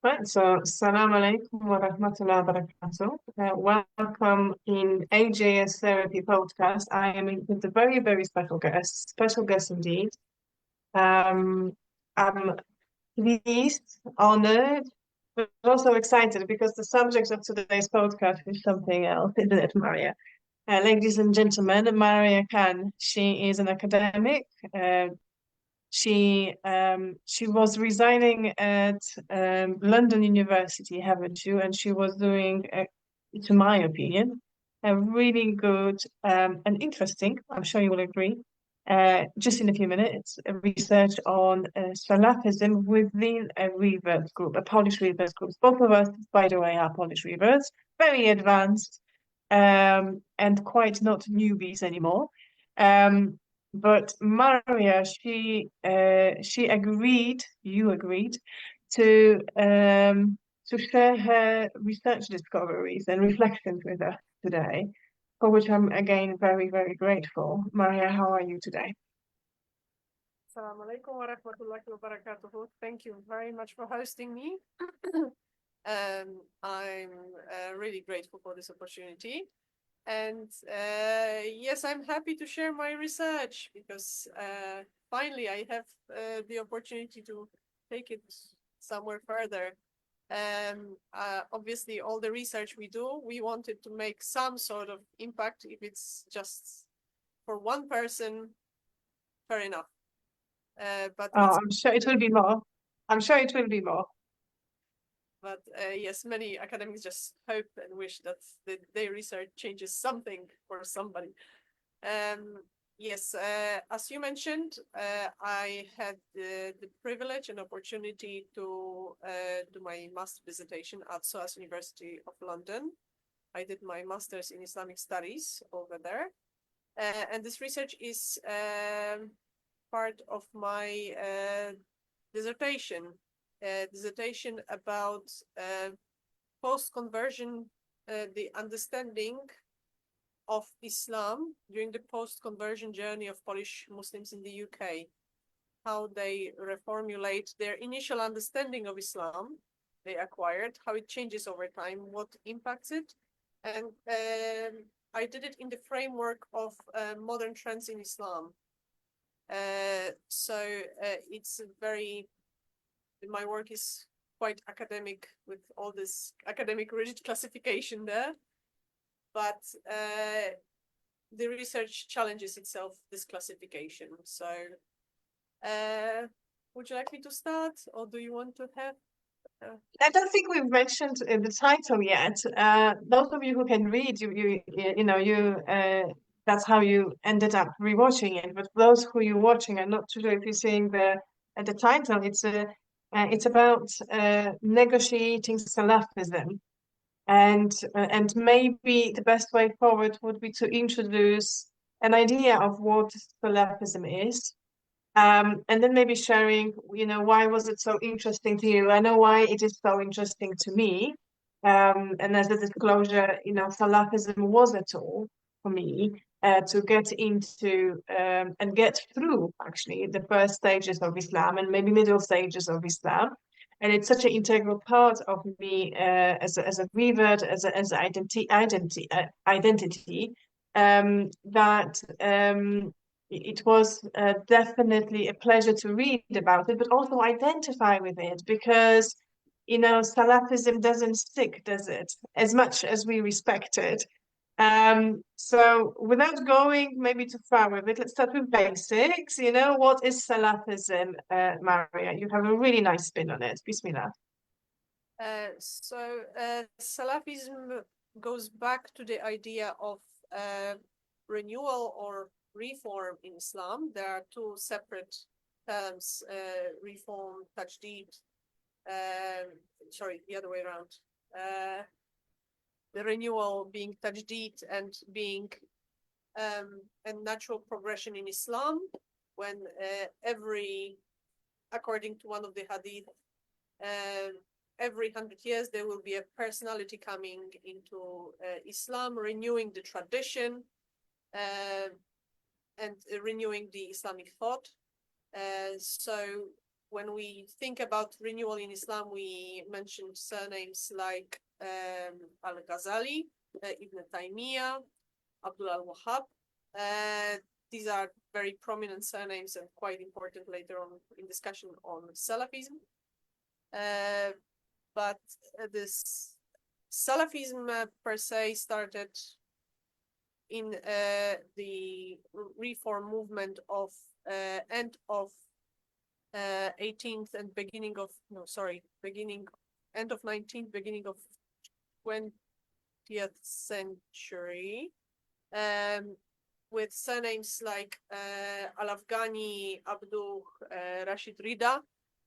Right, so Assalamu alaikum wa rahmatullahi wa barakatuh. Welcome in AJS Therapy Podcast. I am with a very, very special guest indeed. Um, I'm pleased, honored, but also excited because the subject of today's podcast is something else, isn't it, Maria? Ladies and gentlemen, Maria Khan, she is an academic, she was residing at London University, haven't you? And she was doing, to my opinion, a really good and interesting, I'm sure you will agree, just in a few minutes, a research on Salafism within a revert group, a Polish revert group. Both of us, by the way, are Polish reverts, very advanced and quite not newbies anymore. Um, but Maria, she agreed, you agreed, to share her research discoveries and reflections with us today, for which I'm again very, very grateful. Maria, how are you today? Assalamu alaikum wa rahmatullahi wa barakatuhu. Thank you very much for hosting me. I'm really grateful for this opportunity. And yes, I'm happy to share my research because finally I have the opportunity to take it somewhere further. Obviously, all the research we do, we wanted to make some sort of impact. If it's just for one person, fair enough. But Oh, it's I'm sure it will be more. I'm sure it will be more. But yes, many academics just hope and wish that their research changes something for somebody. Yes, as you mentioned, I had the privilege and opportunity to do my master dissertation at SOAS University of London. I did my master's in Islamic studies over there. And this research is part of my dissertation about post-conversion, the understanding of Islam during the post-conversion journey of Polish Muslims in the UK, how they reformulate their initial understanding of Islam they acquired, how it changes over time, what impacts it. And I did it in the framework of modern trends in Islam. So it's very my work is quite academic with all this academic rigid classification there, but the research challenges itself this classification. So would you like me to start, or do you want to have I don't think we've mentioned the title yet. Those of you who can read, that's how you ended up rewatching it. But those who you're watching, I'm not sure if you're seeing the title. It's about negotiating Salafism, and maybe the best way forward would be to introduce an idea of what Salafism is, and then maybe sharing, why was it so interesting to you? I know why it is so interesting to me. And as a disclosure, Salafism was a tool for me to get into and get through actually the first stages of Islam and maybe middle stages of Islam. And it's such an integral part of me as a revert, as identity, that it was definitely a pleasure to read about it, but also identify with it because, Salafism doesn't stick, does it? As much as we respect it. So without going maybe too far with it, let's start with basics. What is Salafism, Maria? You have a really nice spin on it. Bismillah. Salafism goes back to the idea of renewal or reform in Islam. There are two separate terms: reform, tajdeed. Sorry, the other way around. The renewal being tajdeed and being a natural progression in Islam, when according to one of the hadith, every 100 years there will be a personality coming into Islam, renewing the tradition and renewing the Islamic thought. So when we think about renewal in Islam, we mentioned surnames like Al-Ghazali, Ibn Taymiyyah, Abdul al-Wahhab. These are very prominent surnames and quite important later on in discussion on Salafism. But this Salafism per se started in the reform movement of end of 18th and beginning of end of 19th, beginning of 20th century, with surnames like Al-Afghani, Abdul Rashid Rida.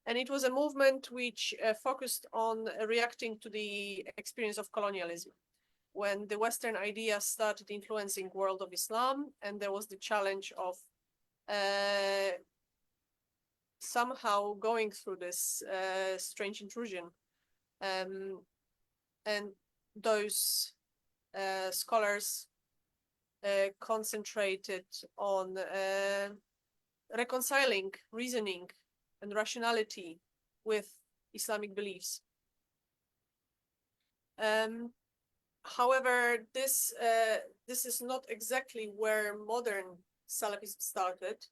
And it was a movement which focused on reacting to the experience of colonialism, when the Western ideas started influencing world of Islam, and there was the challenge of somehow going through this strange intrusion. And those scholars concentrated on reconciling reasoning and rationality with Islamic beliefs. However, this is not exactly where modern Salafism started,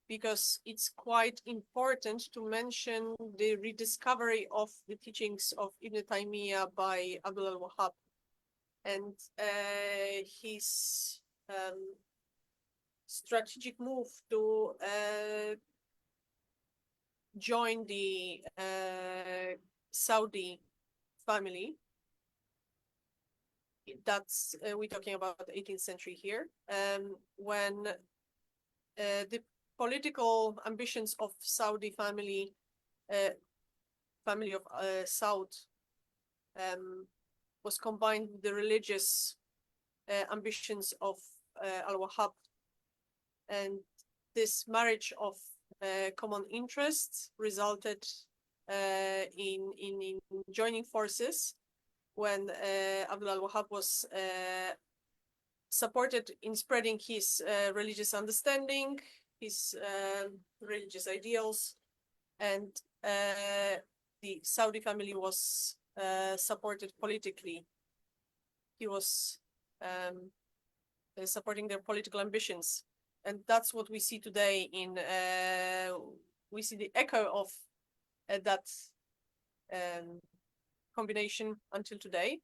because it's quite important to mention the rediscovery of the teachings of Ibn Taymiyyah by Abdul al-Wahhab, and his strategic move to join the Saudi family. That's we're talking about the 18th century here, when the political ambitions of Saudi family of Saud was combined with the religious ambitions of al-Wahhab, and this marriage of common interests resulted in joining forces when Abdul al-Wahhab was supported in spreading his religious understanding, his religious ideals, and the Saudi family was supported politically. He was supporting their political ambitions, and that's what we see today. We see the echo of that combination until today.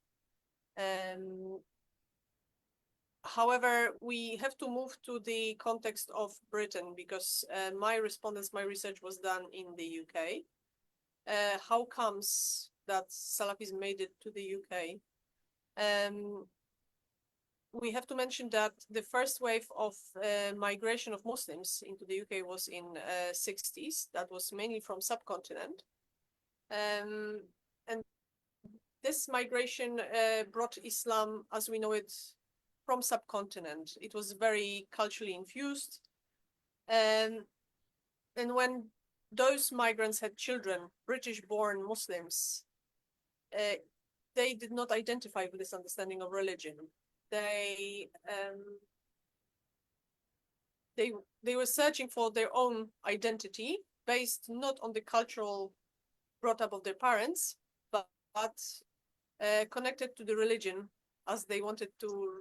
However, we have to move to the context of Britain, because my research was done in the UK. How comes that Salafism made it to the UK? We have to mention that the first wave of migration of Muslims into the UK was in 60s. That was mainly from subcontinent. And this migration brought Islam as we know it from subcontinent. It was very culturally infused. And when those migrants had children, British-born Muslims, they did not identify with this understanding of religion. They were searching for their own identity based not on the cultural brought up of their parents, but connected to the religion, as they wanted to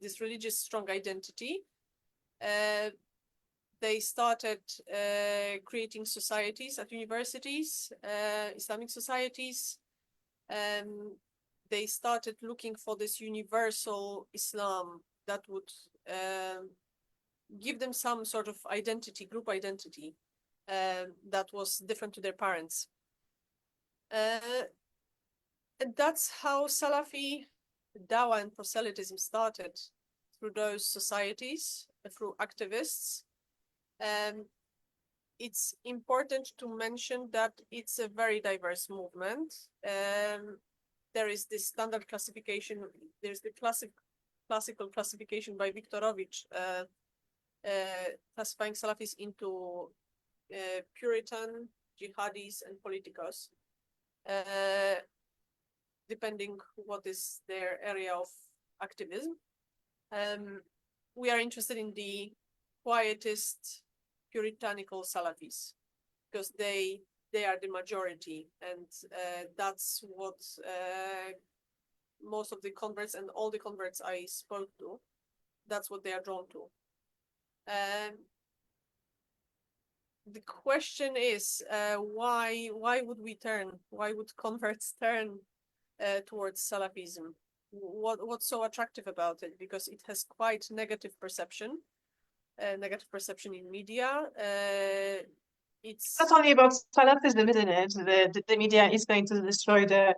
this religious strong identity. They started creating societies at universities, Islamic societies. They started looking for this universal Islam that would give them some sort of identity, group identity, that was different to their parents. And that's how Salafi Dawah and proselytism started, through those societies, through activists. It's important to mention that it's a very diverse movement. There is this standard classification, there's the classical classification by Viktorovich, classifying Salafis into Puritan, jihadis, and politicos, depending what is their area of activism. We are interested in the quietist, puritanical Salafis, because they are the majority, and that's what most of the converts and all the converts I spoke to, that's what they are drawn to. The question is, why would we turn? Why would converts turn towards Salafism? What's so attractive about it? Because it has quite negative perception in media. It's not only about Salafism, isn't it? The media is going to destroy the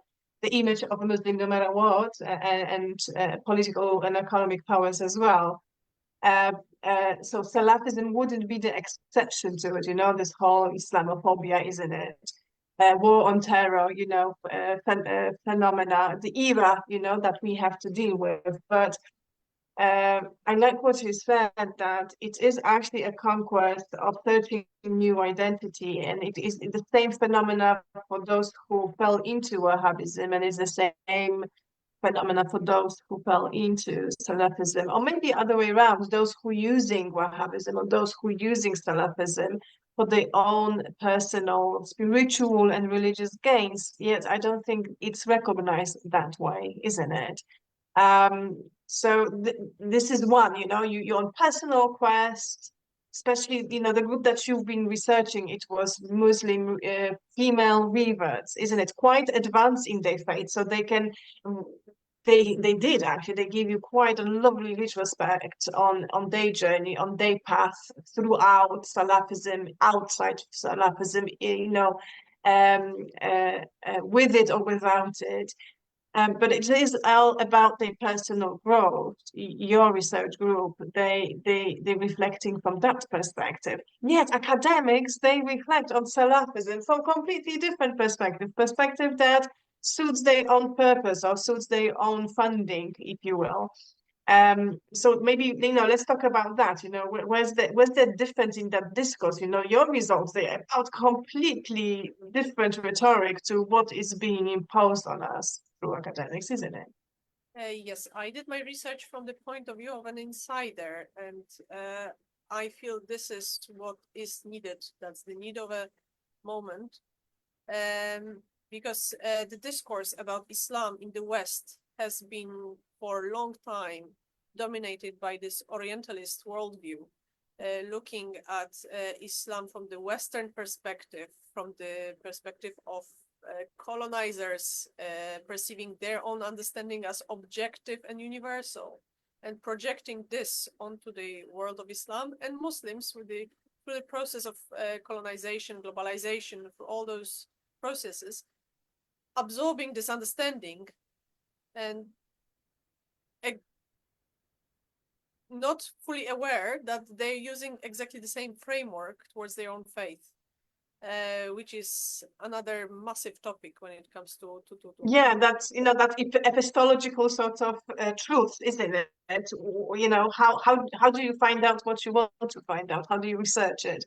image of a Muslim no matter what, and political and economic powers as well. So Salafism wouldn't be the exception to it, you know, this whole Islamophobia, isn't it? War on terror, you know, phenomena, the era, you know, that we have to deal with. But I like what you said, that it is actually a conquest of searching new identity, and it is the same phenomena for those who fell into Wahhabism, and it's the same phenomena for those who fell into Salafism, or maybe other way around, those who using Wahhabism or those who using Salafism for their own personal spiritual and religious gains. Yet I don't think it's recognized that way, isn't it? So this is one, you know, you're on personal quest, especially, you know, the group that you've been researching, it was Muslim female reverts, isn't it? Quite advanced in their faith, so they can, they did actually, they give you quite a lovely retrospect on their journey, on their path throughout Salafism, outside Salafism, you know, with it or without it. But it is all about their personal growth. Your research group, they reflecting from that perspective. Yet academics, they reflect on Salafism from completely different perspective that suits their own purpose or suits their own funding, if you will. So maybe, you know, let's talk about that. You know, where's the difference in that discourse? You know, your results, they're about completely different rhetoric to what is being imposed on us through academics, isn't it? yes, I did my research from the point of view of an insider, and I feel this is what is needed. That's the need of a moment, because the discourse about Islam in the West has been for a long time dominated by this Orientalist worldview, looking at Islam from the Western perspective, from the perspective of colonizers perceiving their own understanding as objective and universal, and projecting this onto the world of Islam and Muslims through the process of colonization, globalization, for all those processes, absorbing this understanding and not fully aware that they're using exactly the same framework towards their own faith. Which is another massive topic when it comes to Yeah, that's, you know, that epistological sort of truth, isn't it? You know, how do you find out what you want to find out? How do you research it?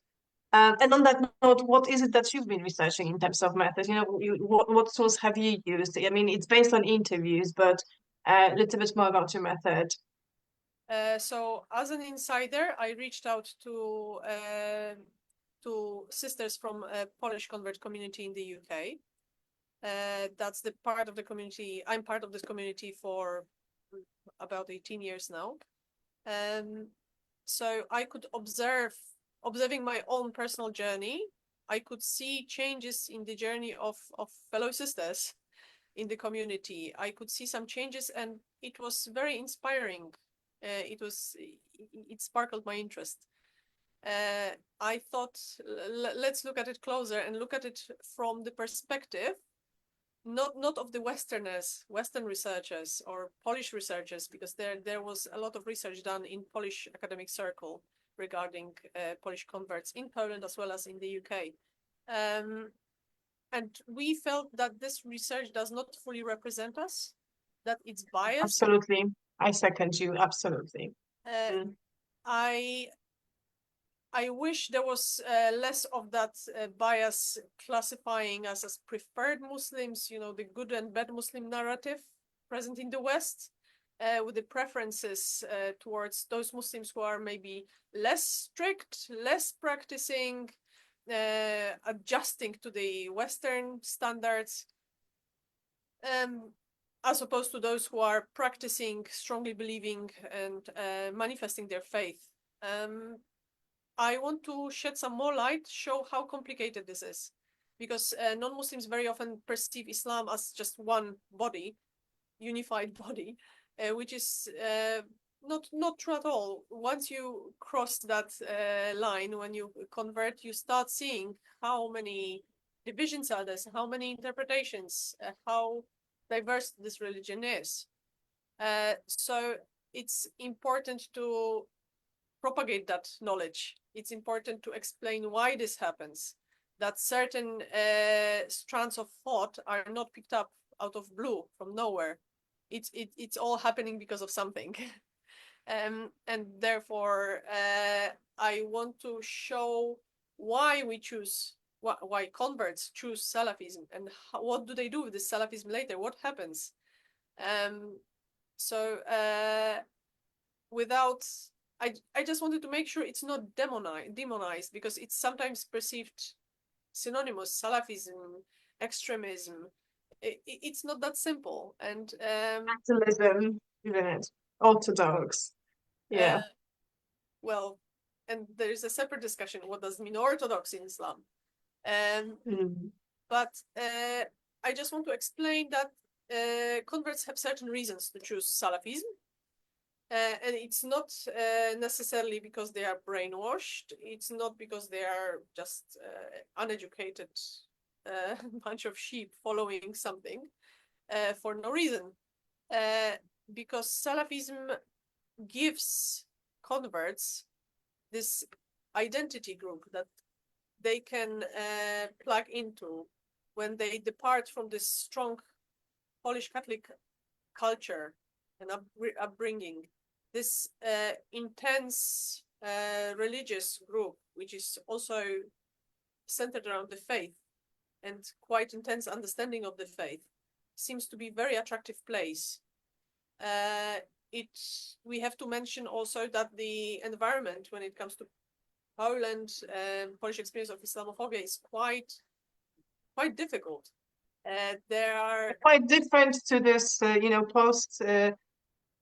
And on that note, what is it that you've been researching in terms of methods? You know, what tools have you used? I mean, it's based on interviews, but a little bit more about your method. So as an insider, I reached out to sisters from a Polish convert community in the UK. That's the part of the community. I'm part of this community for about 18 years now. So I could observing my own personal journey, I could see changes in the journey of fellow sisters in the community. I could see some changes, and it was very inspiring. It sparkled my interest. I thought, let's look at it closer and look at it from the perspective not of the Western researchers or Polish researchers, because there was a lot of research done in Polish academic circle regarding Polish converts in Poland as well as in the UK. And we felt that this research does not fully represent us, that it's biased. Absolutely. I second you. Absolutely. I wish there was less of that bias classifying us as preferred Muslims, you know, the good and bad Muslim narrative present in the West. with the preferences towards those Muslims who are maybe less strict, less practicing, adjusting to the Western standards, as opposed to those who are practicing, strongly believing, and manifesting their faith. I want to shed some more light, show how complicated this is, because non-Muslims very often perceive Islam as just one body, unified body, which is not true at all. Once you cross that line, when you convert, you start seeing how many divisions are there, how many interpretations, how diverse this religion is. So it's important to propagate that knowledge. It's important to explain why this happens, that certain strands of thought are not picked up out of blue from nowhere. It's all happening because of something. And therefore, I want to show why we choose, why converts choose Salafism, and what do they do with this Salafism later? What happens? So without, I just wanted to make sure it's not demonized, because it's sometimes perceived synonymous, Salafism, extremism. It's not that simple. And Capitalism, isn't it? Orthodox. Yeah. well, and there is a separate discussion. What does mean orthodox in Islam? But I just want to explain that converts have certain reasons to choose Salafism. And it's not necessarily because they are brainwashed. It's not because they are just uneducated bunch of sheep following something for no reason. Because Salafism gives converts this identity group that they can plug into when they depart from this strong Polish Catholic culture and upbringing. This intense religious group, which is also centered around the faith and quite intense understanding of the faith, seems to be a very attractive place. We have to mention also that the environment when it comes to Poland, Polish experience of Islamophobia is quite difficult. There are quite different to this,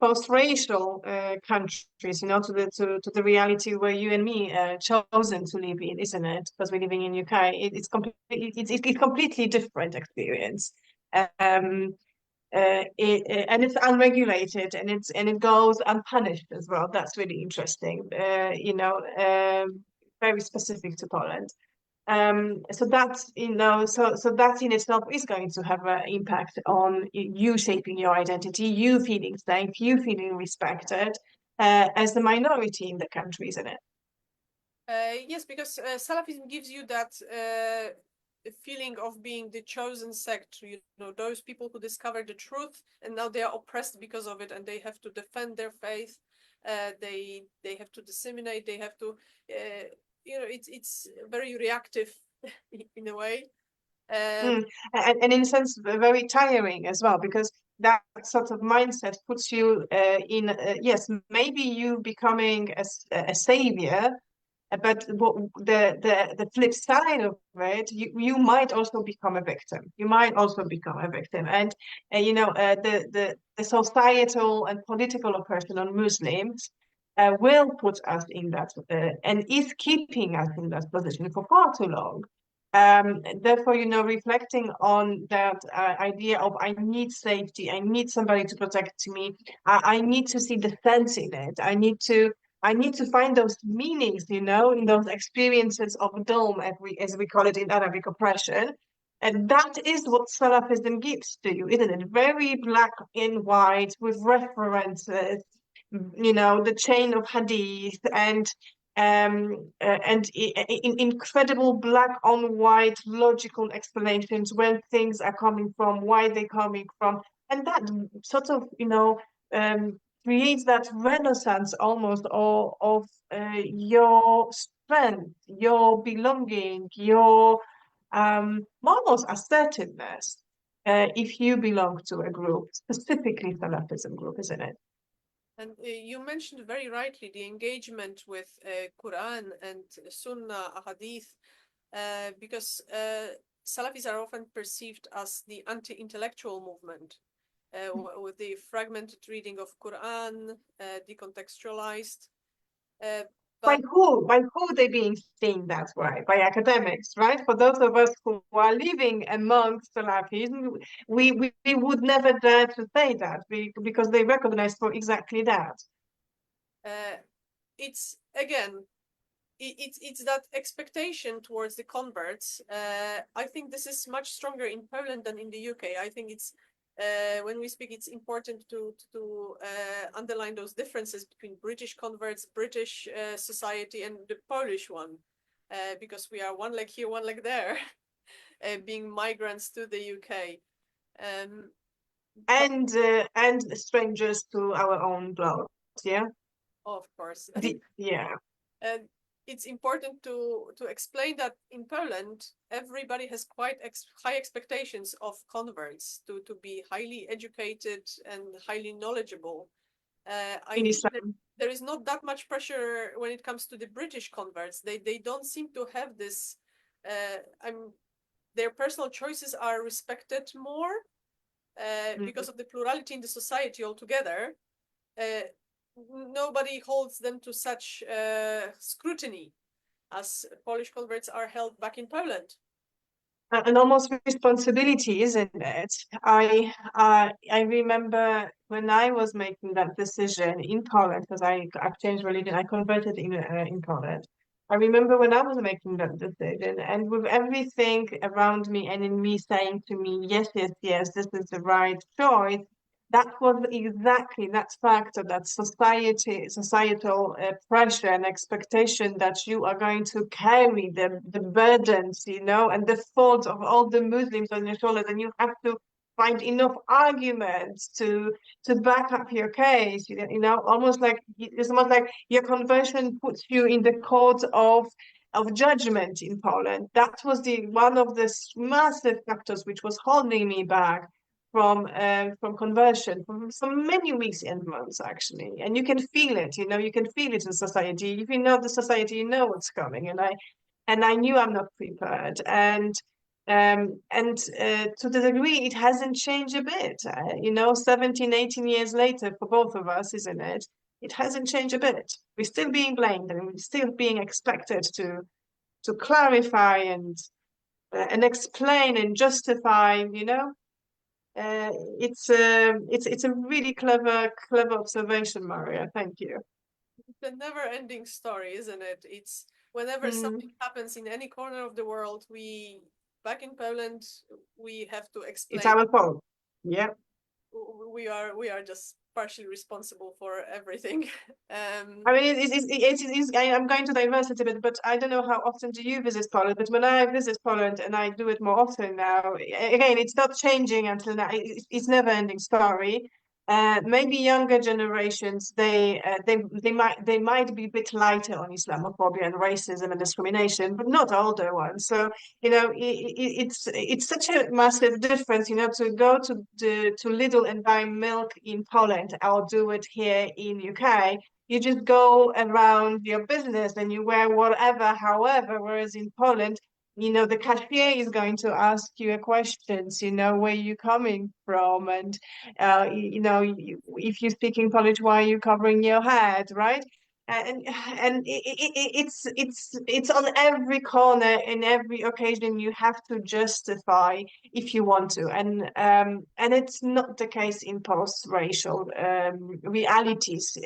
post-racial countries, to the reality where you and me chosen to live in, isn't it? Because we're living in UK, it's completely different experience. Um, and it's unregulated, and it goes unpunished as well. That's really interesting. Very specific to Poland. So that's so that in itself is going to have an impact on you shaping your identity, you feeling safe, you feeling respected as the minority in the country, isn't it? yes, because Salafism gives you that feeling of being the chosen sect. Those people who discover the truth and now they are oppressed because of it, and they have to defend their faith. They have to disseminate. They have to. It's very reactive in a way. And in a sense, very tiring as well, because that sort of mindset puts you in, yes, maybe you becoming a savior, but the flip side of it, you might also become a victim. You might also become a victim, and the societal and political oppression on Muslims will put us in that and is keeping us in that position for far too long. Therefore, reflecting on that idea of I need safety, I need somebody to protect me, I need to see the sense in it. I need to find those meanings, in those experiences of dome, as we call it in Arabic, oppression. And that is what Salafism gives to you, isn't it? Very black and white with references, the chain of hadith and incredible black on white logical explanations where things are coming from, why they're coming from, and that sort of creates that renaissance almost of your strength, your belonging, your almost assertiveness if you belong to a group, specifically Salafism group, isn't it? And you mentioned very rightly the engagement with Quran and Sunnah, Hadith, because Salafis are often perceived as the anti-intellectual movement, with the fragmented reading of Quran, decontextualized. By But who? By who they being seen that way? By academics, right? For those of us who are living amongst Salafis, we would never dare to say that because they recognize for exactly that. it's again, it's that expectation towards the converts. I think this is much stronger in Poland than in the UK. I think it's when we speak, it's important to underline those differences between British converts, British society, and the Polish one, because we are one leg here, one leg there, being migrants to the UK. Um, but And strangers to our own blood. Yeah. of course, Yeah. and it's important to explain that in Poland, everybody has quite high expectations of converts to be highly educated and highly knowledgeable. I In think that Islam. there is not that much pressure when it comes to the British converts. They don't seem to have this. Their personal choices are respected more because of the plurality in the society altogether. Uh, Nobody holds them to such scrutiny as Polish converts are held back in Poland. An almost responsibility, isn't it? I remember when I was making that decision in Poland, because I've changed religion, I converted in Poland. I remember when I was making that decision, and with everything around me and in me saying to me, yes, yes, yes, this is the right choice. That was exactly that factor, that societal pressure and expectation that you are going to carry the burdens, you know, and the faults of all the Muslims on your shoulders, and you have to find enough arguments to back up your case. You know, almost like it's almost like your conversion puts you in the court of judgment in Poland. That was the one of the massive factors which was holding me back from conversion for many weeks and months actually, and you can feel it. You know, you can feel it in society. If you know the society, you know what's coming. And I knew I'm not prepared, and to the degree it hasn't changed a bit. You know, 17, 18 years later for both of us, isn't it? It hasn't changed a bit. We're still being blamed and we're still being expected to clarify and explain and justify, you know. uh, it's a really clever observation, Maria. Thank you. It's a never-ending story, isn't it? It's whenever Mm, something happens in any corner of the world, we back in Poland, we have to it's explain our fault. Yeah. we are just partially responsible for everything. I mean, I'm going to diverse it a bit, but I don't know how often do you visit Poland, but when I visit Poland, and I do it more often now, again, it's not changing until now. It's never ending story. Maybe younger generations, they might be a bit lighter on Islamophobia and racism and discrimination, but not older ones. So, you know, it's such a massive difference, you know, to go to Lidl and buy milk in Poland or do it here in UK. You just go around your business and you wear whatever, however, whereas in Poland, you know, the cashier is going to ask you a questions, you know, where you coming from, and you know, if you're speaking Polish, why are you covering your head, right? And it's on every corner, in every occasion you have to justify if you want to, and it's not the case in post-racial realities.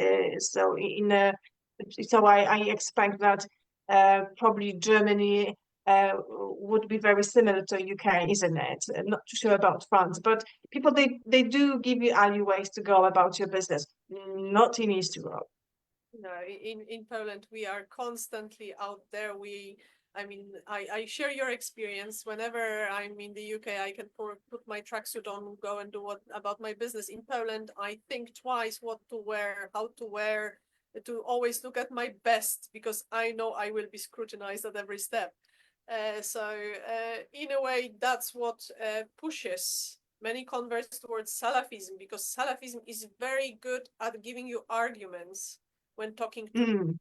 So I expect that probably Germany would be very similar to UK, isn't it? I'm not too sure about France, but people, they do give you alleyways to go about your business, not in East Europe. No, in Poland, we are constantly out there. I mean, I share your experience. Whenever I'm in the UK, I can put my tracksuit on, go and do what about my business. In Poland, I think twice what to wear, how to wear, to always look at my best because I know I will be scrutinized at every step. So in a way, that's what pushes many converts towards Salafism, because Salafism is very good at giving you arguments when talking to Mm.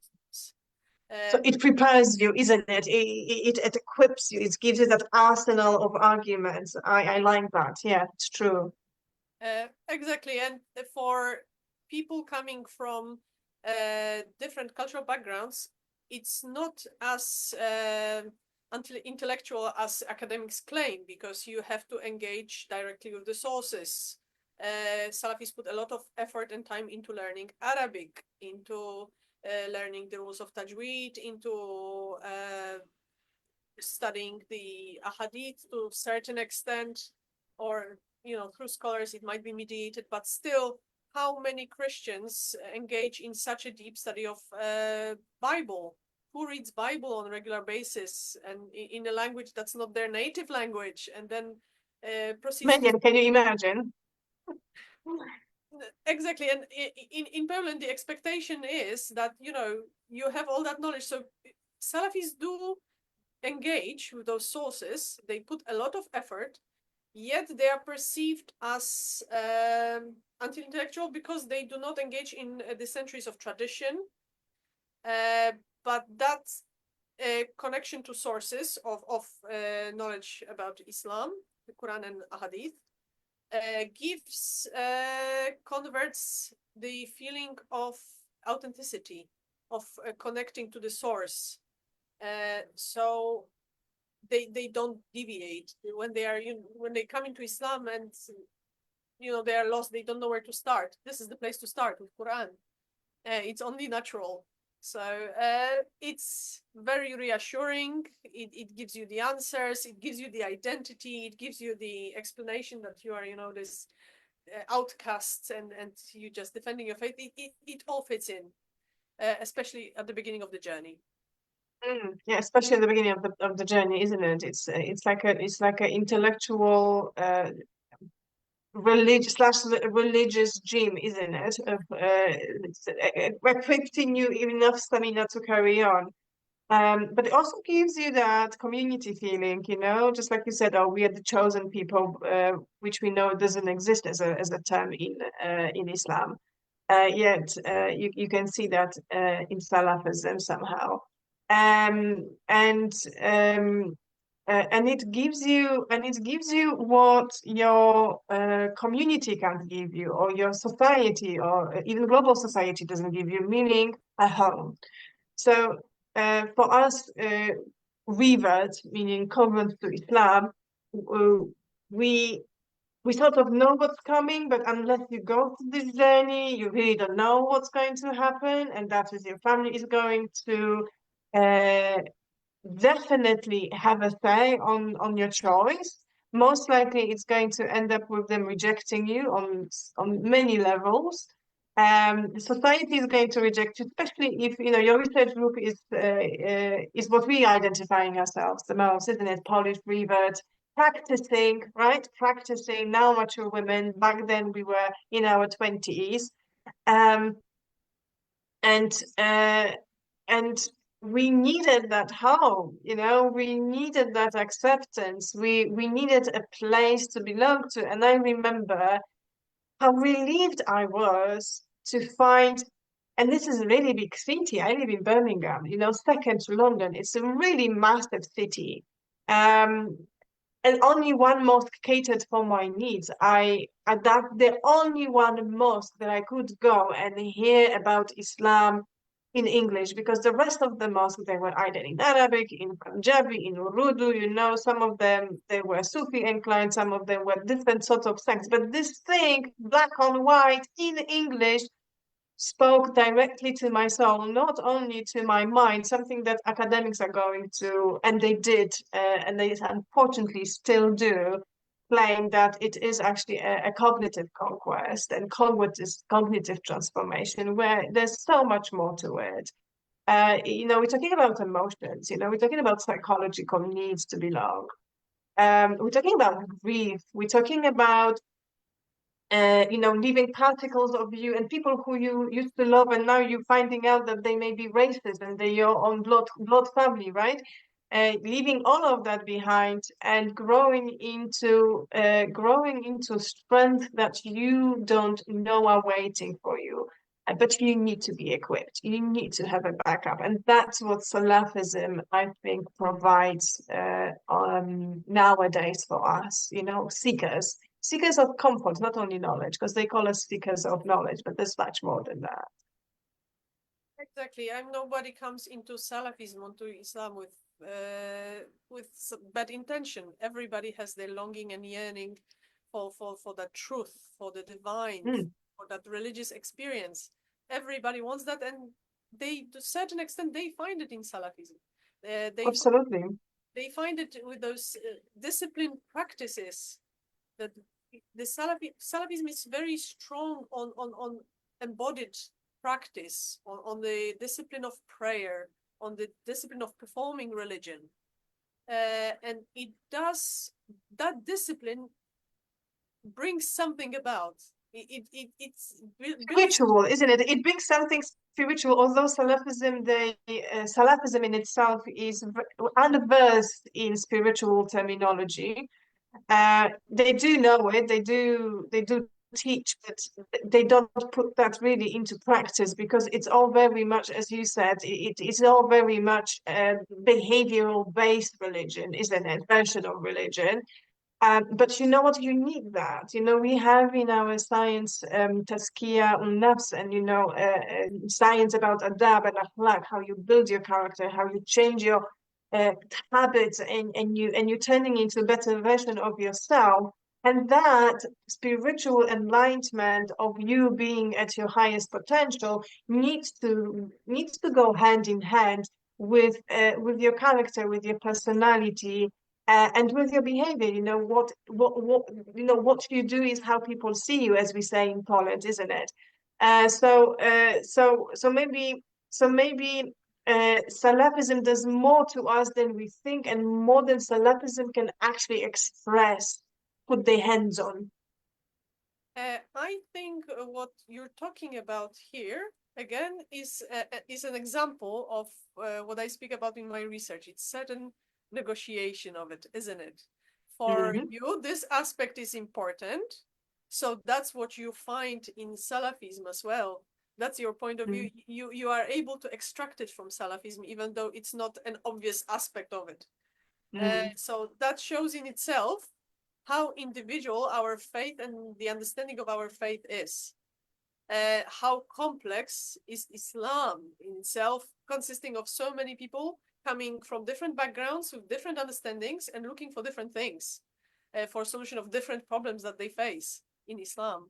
So uh, it prepares you, isn't it? It equips you. It gives you that arsenal of arguments. I like that. Yeah, it's true. exactly. And for people coming from different cultural backgrounds, it's not as intellectual as academics claim, because you have to engage directly with the sources. Salafis put a lot of effort and time into learning Arabic, into learning the rules of tajweed, into studying the ahadith to a certain extent, or through scholars it might be mediated, but still, how many Christians engage in such a deep study of Bible? Who reads Bible on a regular basis and in a language that's not their native language, and then proceeds to Megan, can you imagine? exactly. And in Poland, the expectation is that you have all that knowledge. So Salafis do engage with those sources. They put a lot of effort, yet they are perceived as anti-intellectual because they do not engage in the centuries of tradition. But that connection to sources of knowledge about Islam, the Quran and Hadith, gives converts the feeling of authenticity, of connecting to the source. So they don't deviate when they are when they come into Islam, and they are lost. They don't know where to start. This is the place to start with Quran. It's only natural. So it's very reassuring. It gives you the answers. It gives you the identity. It gives you the explanation that you are this outcast, and you just defending your faith. It all fits in, especially at the beginning of the journey. Mm. Yeah, especially at the beginning of the journey, isn't it? It's like a intellectual religious gym, isn't it? Of it's, equipping you enough stamina to carry on. But it also gives you that community feeling, just like you said, oh, we are the chosen people, which we know doesn't exist as a term in Islam. Yet you can see that in Salafism somehow. And it gives you what your community can't give you, or your society, or even global society doesn't give you, meaning a home. So for us, reverts, meaning converts to Islam, uh, we we sort of know what's coming, but unless you go through this journey, you really don't know what's going to happen, and that is your family is going to uh, definitely have a say on your choice. Most likely, it's going to end up with them rejecting you on many levels. Society is going to reject you, especially if your research group is what we are identifying ourselves the most, isn't it? Polish revert, practicing, right? Practicing now mature women. Back then we were in our 20s. Um, and uh, and we needed that home, we needed that acceptance. We needed a place to belong to. And I remember how relieved I was to find, and this is a really big city. I live in Birmingham, second to London. It's a really massive city. Um, and only one mosque catered for my needs. That's the only one mosque that I could go and hear about Islam in English, because the rest of the mosques, they were either in Arabic, in Punjabi, in Urdu. Some of them, they were Sufi inclined, some of them were different sorts of sects. But this thing, black on white in English, spoke directly to my soul, not only to my mind, something that academics are going to, and they did, and they unfortunately still do, claim that it is actually a cognitive conquest and cognitive transformation, where there's so much more to it. We're talking about emotions, we're talking about psychological needs to belong. We're talking about grief. We're talking about leaving particles of you and people who you used to love, and now you're finding out that they may be racist and they're your own blood family, right? leaving all of that behind and growing into strength that you don't know are waiting for you. But you need to be equipped. You need to have a backup, and that's what Salafism, I think, provides nowadays for us. You know, seekers of comfort, not only knowledge, because they call us seekers of knowledge, but there's much more than that. Exactly. Nobody comes into Salafism, onto Islam with bad intention. Everybody has their longing and yearning for that truth, for the divine, for that religious experience. Everybody wants that, and they, to a certain extent, they find it in Salafism. Absolutely. They find it with those disciplined practices. That the Salafism is very strong on embodied practice, on the discipline of prayer, on the discipline of performing religion. And it does, that discipline brings something about. It's Spiritual, isn't it? It brings something spiritual, although Salafism in itself is unversed in spiritual terminology. They do know it, they do teach, but they don't put that really into practice because it's all very much, as you said, it's all very much behavioral based religion, isn't it? Version of religion. But you know what? You need that. You know, we have in our science tazkiya nafs, and science about adab and akhlaq, how you build your character, how you change your uh, habits, and you're turning into a better version of yourself. And that spiritual enlightenment of you being at your highest potential needs to go hand in hand with your character, with your personality, and with your behavior. What you do is how people see you, as we say in Poland, isn't it? So maybe Salafism does more to us than we think, and more than Salafism can actually express, put their hands on. I think what you're talking about here again is an example of what I speak about in my research. It's certain negotiation of it, isn't it? For you, this aspect is important. So that's what you find in Salafism as well. That's your point of view. You are able to extract it from Salafism, even though it's not an obvious aspect of it. So that shows in itself how individual our faith and the understanding of our faith is. How complex is Islam in itself, consisting of so many people coming from different backgrounds with different understandings and looking for different things for solution of different problems that they face in Islam.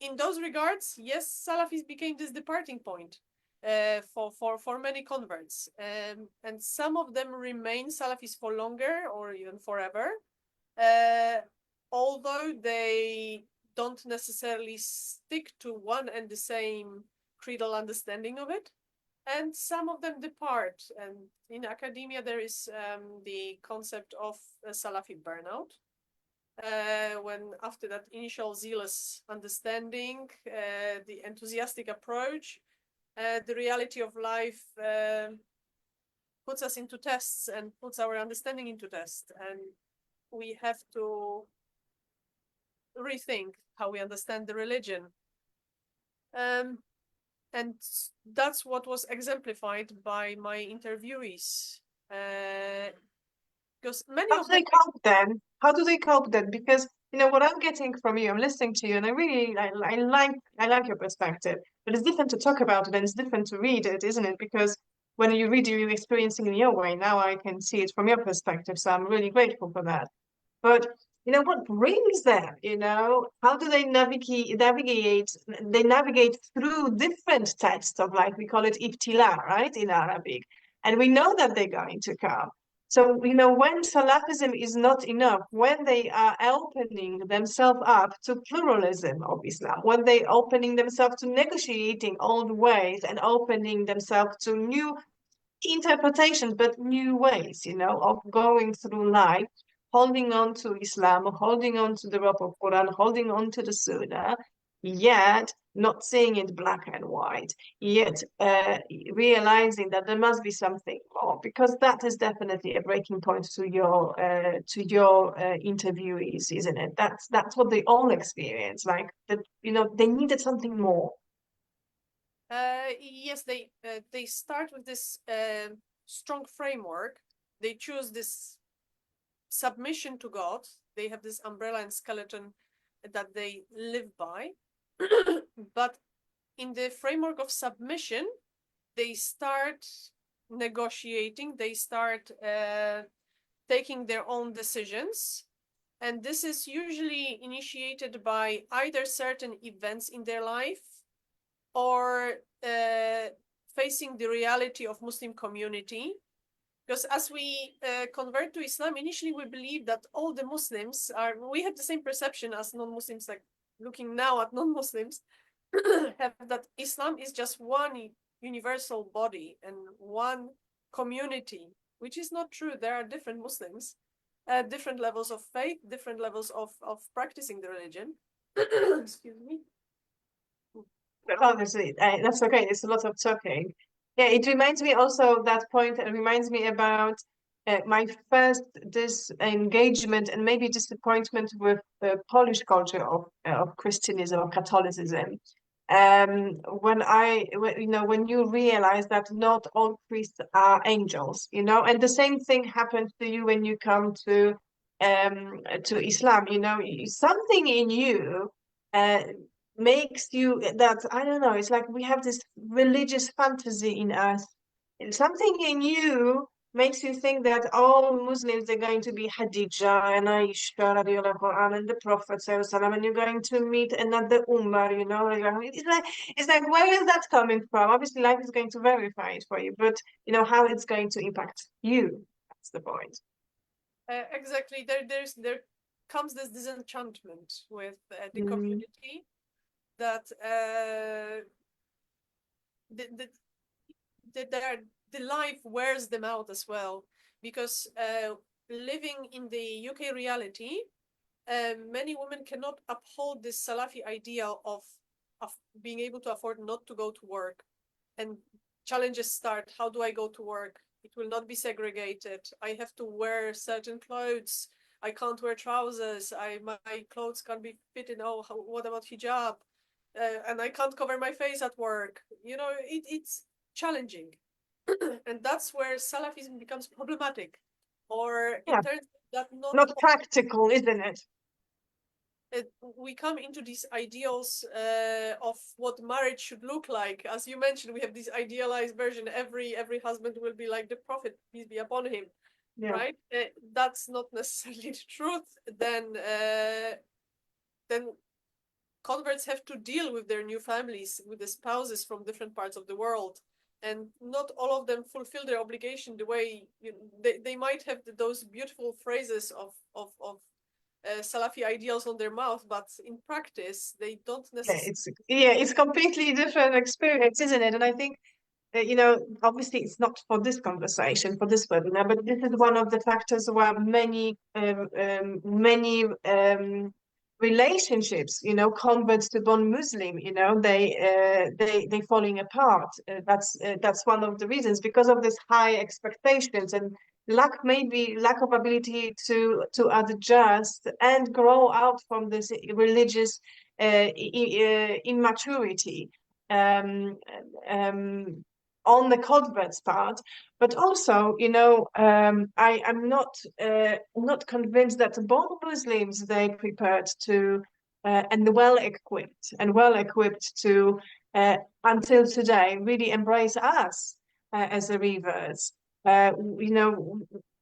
In those regards, yes, Salafis became this departing point for many converts, and some of them remain Salafis for longer or even forever, although they don't necessarily stick to one and the same creedal understanding of it. And some of them depart. And in academia, there is the concept of Salafi burnout. When after that initial zealous understanding, the enthusiastic approach, the reality of life puts us into tests and puts our understanding into test. And we have to rethink how we understand the religion. And that's what was exemplified by my interviewees. Because many How of do they them... cope then? How do they cope then? Because what I'm getting from you, I'm listening to you, and I like your perspective. But it's different to talk about it, and it's different to read it, isn't it? Because when you read it, you're experiencing it in your way. Now I can see it from your perspective, so I'm really grateful for that. But what brings them? How do they navigate? They navigate through different tests of life. We call it ibtila, right, in Arabic, and we know that they're going to come. So, when Salafism is not enough, when they are opening themselves up to pluralism of Islam, when they're opening themselves to negotiating old ways and opening themselves to new interpretations, but new ways, of going through life, holding on to Islam, holding on to the rope of Quran, holding on to the Sunnah. yet not seeing it black and white, yet realizing that there must be something more, because that is definitely a breaking point to your interviewees, isn't it? That's what they all experience, like that, you know, they needed something more. Yes, they start with this strong framework. They choose this submission to God. They have this umbrella and skeleton that they live by. But in the framework of submission, they start negotiating, they start taking their own decisions. And this is usually initiated by either certain events in their life or facing the reality of Muslim community. Because as we convert to Islam, initially we believe that all the Muslims are, we have the same perception as non-Muslims, like looking now at non-Muslims, have that Islam is just one universal body and one community, which is not true. There are different Muslims, different levels of faith, different levels of practicing the religion. Excuse me. Honestly, that's okay. It's a lot of talking. Yeah, it reminds me also that point. It reminds me about my first disengagement and maybe disappointment with the Polish culture of Christianism or Catholicism. You know, when you realize that not all priests are angels, you know, and the same thing happens to you when you come to Islam. You know, something in you. Makes you that I don't know, it's like we have this religious fantasy in us. And something in you makes you think that all Muslims are going to be Hadija and Aisha radiallahu anha and the Prophet sallallahu alaihi wasallam, and you're going to meet another Umar, you know. It's like where is that coming from? Obviously life is going to verify it for you, but you know how it's going to impact you. That's the point. Exactly. There comes this disenchantment with the Mm. community that the, the life wears them out as well, because living in the UK reality, many women cannot uphold this Salafi idea of being able to afford not to go to work, and challenges start. How do I go to work? It will not be segregated. I have to wear certain clothes. I can't wear trousers. My clothes can't be fitted. Oh, what about hijab? And I can't cover my face at work. You know, it's challenging. And that's where Salafism becomes problematic. Or Yeah, it turns that not not practical, isn't it? we come into these ideals of what marriage should look like. As you mentioned, we have this idealized version. Every husband will be like the Prophet, peace be upon him, Yeah. right? That's not necessarily the truth. Then converts have to deal with their new families, with the spouses from different parts of the world. And not all of them fulfill their obligation the way they might have those beautiful phrases of Salafi ideals on their mouth, but in practice, they don't necessarily. Yeah, it's completely different experience, isn't it? And I think you know, obviously it's not for this conversation, for this webinar, but this is one of the factors where many relationships, you know, converts to non-Muslim, you know, they falling apart. That's one of the reasons, because of this high expectations and maybe lack of ability to adjust and grow out from this religious immaturity. Um, um, on the convert's part, but also, you know, I'm not convinced that born Muslims they prepared to and well equipped to until today really embrace us as a reverse. You know,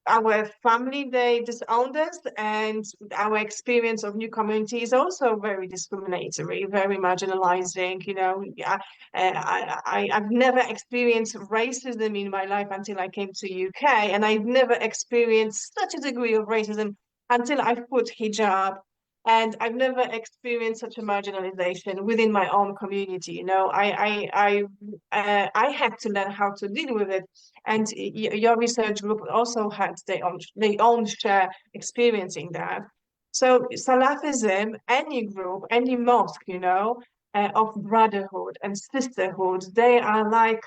our family they disowned us, and our experience of new community is also very discriminatory, very marginalizing. You know, I've never experienced racism in my life until I came to UK, and I've never experienced such a degree of racism until I put hijab. And I've never experienced such a marginalization within my own community. You know, I had to learn how to deal with it. And your research group also had their own share experiencing that. So Salafism, any group, any mosque, of brotherhood and sisterhood, they are like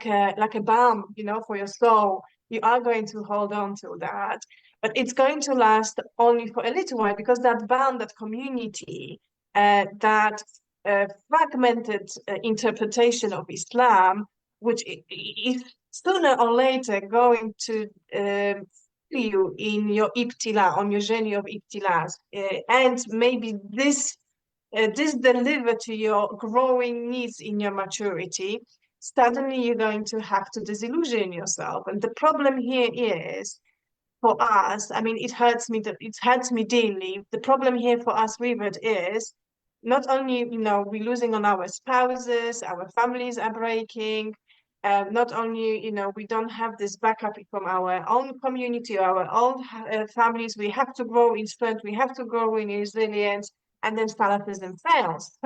a balm, for your soul. You are going to hold on to that, but it's going to last only for a little while because that band, that community, that fragmented interpretation of Islam, which is sooner or later going to you in your ibtila, on your journey of ibtilas, and maybe this deliver to your growing needs in your maturity, suddenly you're going to have to disillusion yourself. And the problem here is for us, I mean, it hurts me dearly. The problem here for us, Revert, is not only, we're losing on our spouses, our families are breaking, not only, we don't have this backup from our own community, our own families, we have to grow in strength, we have to grow in resilience, and then Salafism fails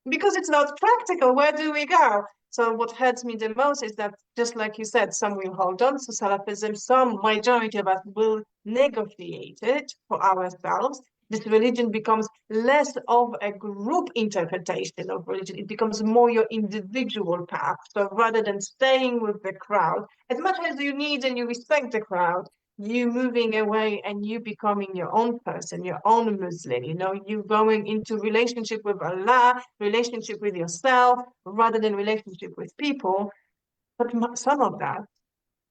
because it's not practical. Where do we go? So what hurts me the most is that, just like you said, some will hold on to Salafism, some majority of us will negotiate it for ourselves. This religion becomes less of a group interpretation of religion. It becomes more your individual path. So rather than staying with the crowd, as much as you need and you respect the crowd, you moving away and you becoming your own person, your own Muslim, you going into relationship with Allah, relationship with yourself, rather than relationship with people. But some of that,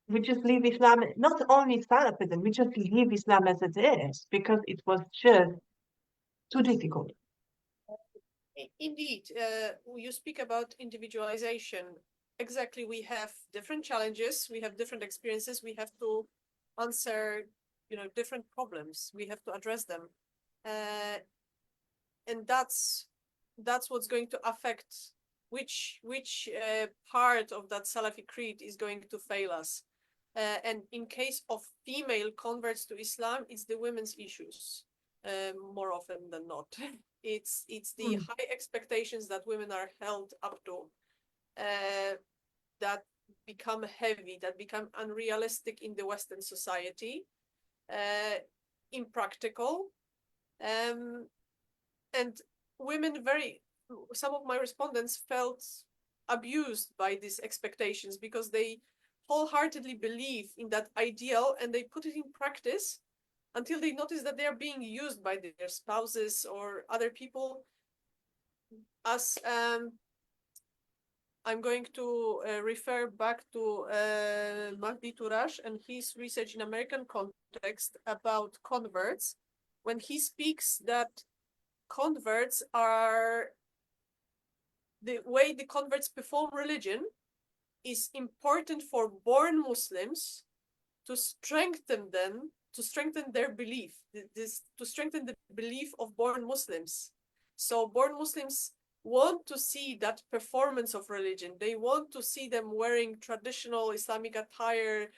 we just leave Islam, not only Salafism, we just leave Islam as it is because it was just too difficult. Indeed, you speak about individualization. Exactly, we have different challenges, we have different experiences, we have to answer, different problems. We have to address them, and that's what's going to affect which part of that Salafi creed is going to fail us. And in case of female converts to Islam, it's the women's issues more often than not. It's the high expectations that women are held up to that become heavy, that become unrealistic in the Western society, impractical, and some of my respondents felt abused by these expectations because they wholeheartedly believe in that ideal and they put it in practice until they notice that they're being used by their spouses or other people as I'm going to refer back to Mahdi Tourash and his research in American context about converts, when he speaks that converts are the way the converts perform religion is important for born Muslims to strengthen their belief, to strengthen the belief of born Muslims. So born Muslims want to see that performance of religion. They want to see them wearing traditional Islamic attire,